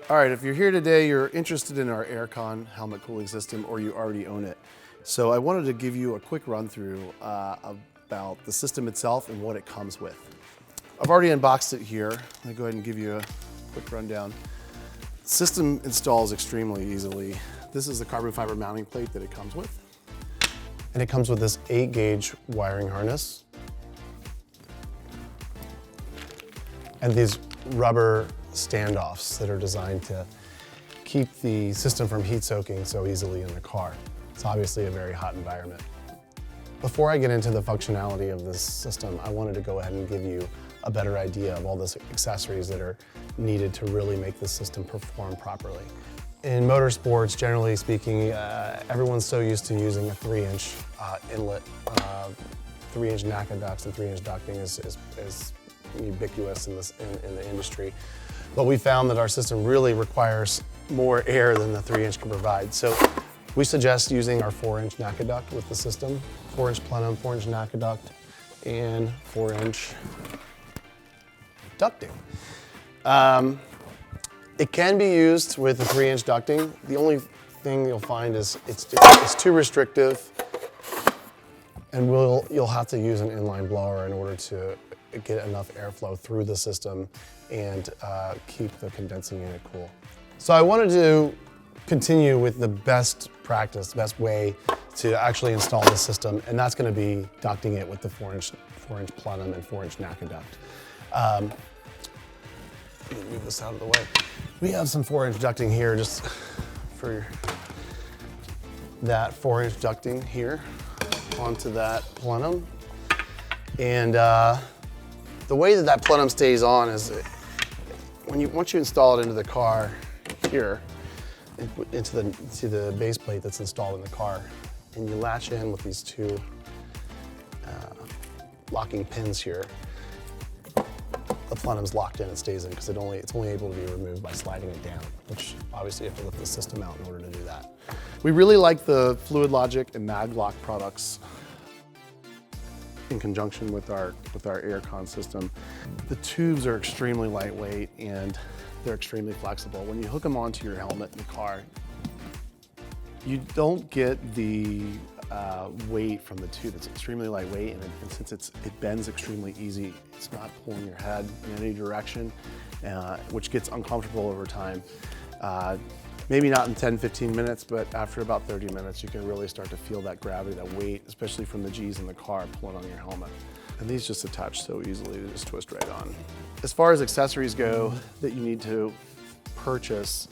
All right, if you're here today, you're interested in our aircon helmet cooling system or you already own it. So I wanted to give you a quick run through about the system itself and what it comes with. I've already unboxed it here. Let me go ahead and give you a quick rundown. The system installs extremely easily. This is the carbon fiber mounting plate that it comes with. And it comes with this 8-gauge wiring harness. And these rubber standoffs that are designed to keep the system from heat soaking so easily in the car. It's obviously a very hot environment. Before I get into the functionality of this system, I wanted to go ahead and give you a better idea of all the accessories that are needed to really make this system perform properly. In motorsports, generally speaking, everyone's so used to using a 3-inch inlet. 3-inch NACA ducts and 3-inch ducting is ubiquitous in the industry. But we found that our system really requires more air than the 3-inch can provide. So we suggest using our 4-inch NACA duct with the system, 4-inch plenum, 4-inch NACA duct, and 4-inch ducting. It can be used with the 3-inch ducting. The only thing you'll find is it's too restrictive, and you'll have to use an inline blower in order to get enough airflow through the system and keep the condensing unit cool. So I wanted to continue with the best practice, best way to actually install the system, and that's going to be ducting it with the 4-inch plenum and 4-inch NACA duct. Let me move this out of the way. We have some 4-inch ducting here just for that 4-inch ducting here onto that plenum. And the way that plenum stays on is once you install it into the car here, into the base plate that's installed in the car, and you latch in with these two locking pins here, the plenum's locked in, it stays in because it's only able to be removed by sliding it down, which obviously you have to lift the system out in order to do that. We really like the Fluid Logic and Maglock products in conjunction with our aircon system. The tubes are extremely lightweight and they're extremely flexible. When you hook them onto your helmet in the car, you don't get the weight from the tube. It's extremely lightweight, and since it bends extremely easy, it's not pulling your head in any direction, which gets uncomfortable over time. Maybe not in 10-15 minutes, but after about 30 minutes, you can really start to feel that gravity, that weight, especially from the G's in the car pulling on your helmet. And these just attach so easily, they just twist right on. As far as accessories go that you need to purchase,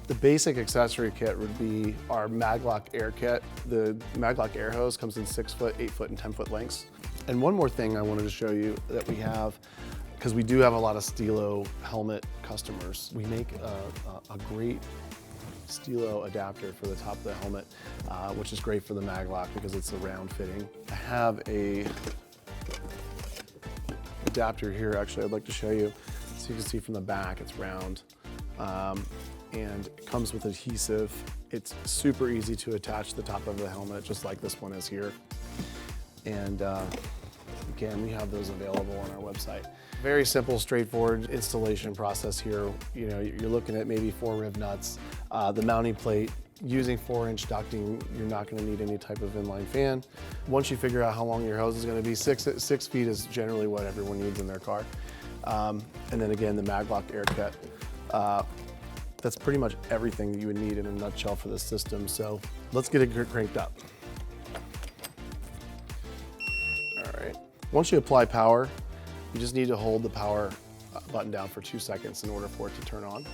the basic accessory kit would be our Maglock Air Kit. The Maglock Air Hose comes in 6-foot, 8-foot, and 10-foot lengths. And one more thing I wanted to show you that we have, because we do have a lot of Stilo helmet customers. We make a great Stilo adapter for the top of the helmet, which is great for the Maglock because it's a round fitting. I have a adapter here, actually, I'd like to show you. So you can see from the back, it's round. And it comes with adhesive. It's super easy to attach to the top of the helmet, just like this one is here. And again, we have those available on our website. Very simple, straightforward installation process here. You know, you're looking at maybe 4 riv nuts. The mounting plate, using 4-inch ducting, you're not going to need any type of inline fan. Once you figure out how long your hose is going to be, 6 feet is generally what everyone needs in their car. And then again, the Maglock Air Kit. That's pretty much everything that you would need in a nutshell for this system. So let's get it cranked up. All right. Once you apply power, you just need to hold the power button down for 2 seconds in order for it to turn on.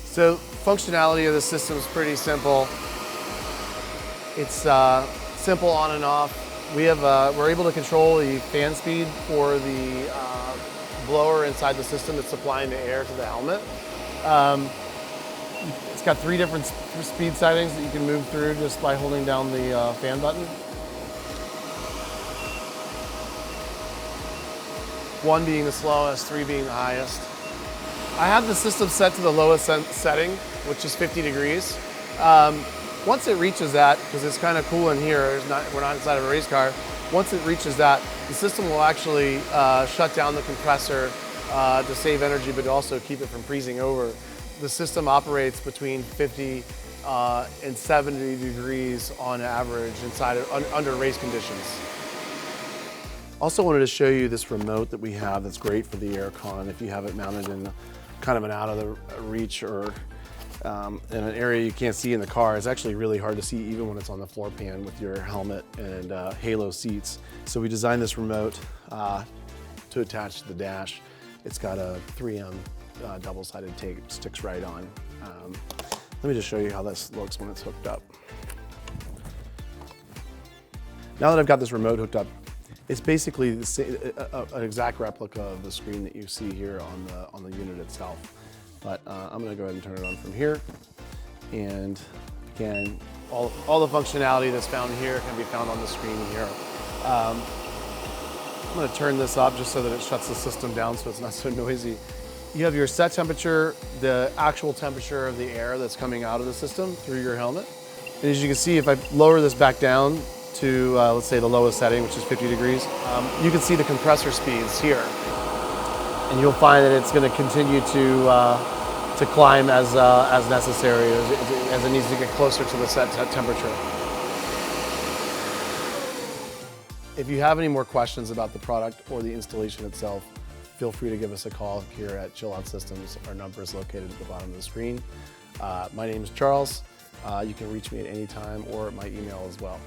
So functionality of the system is pretty simple. It's simple on and off. We're able to control the fan speed for the blower inside the system that's supplying the air to the helmet. It's got 3 different speed settings that you can move through just by holding down the fan button. 1 being the slowest, 3 being the highest. I have the system set to the lowest setting, which is 50 degrees. Once it reaches that, because it's kind of cool in here, we're not inside of a race car, once it reaches that, the system will actually shut down the compressor to save energy, but also keep it from freezing over. The system operates between 50 and 70 degrees on average under race conditions. Also wanted to show you this remote that we have that's great for the aircon if you have it mounted in kind of an out of the reach or in an area you can't see in the car. It's actually really hard to see even when it's on the floor pan with your helmet and halo seats. So we designed this remote to attach to the dash. It's got a 3M double-sided tape, sticks right on. Let me just show you how this looks when it's hooked up. Now that I've got this remote hooked up, it's basically an exact replica of the screen that you see here on the unit itself. But I'm going to go ahead and turn it on from here. And again, all the functionality that's found here can be found on the screen here. I'm going to turn this up just so that it shuts the system down so it's not so noisy. You have your set temperature, the actual temperature of the air that's coming out of the system through your helmet. And as you can see, if I lower this back down to, let's say, the lowest setting, which is 50 degrees, you can see the compressor speeds here. And you'll find that it's going to continue to climb as necessary, as it needs to get closer to the set temperature. If you have any more questions about the product or the installation itself, feel free to give us a call here at Chillout Systems. Our number is located at the bottom of the screen. My name is Charles. You can reach me at any time or at my email as well.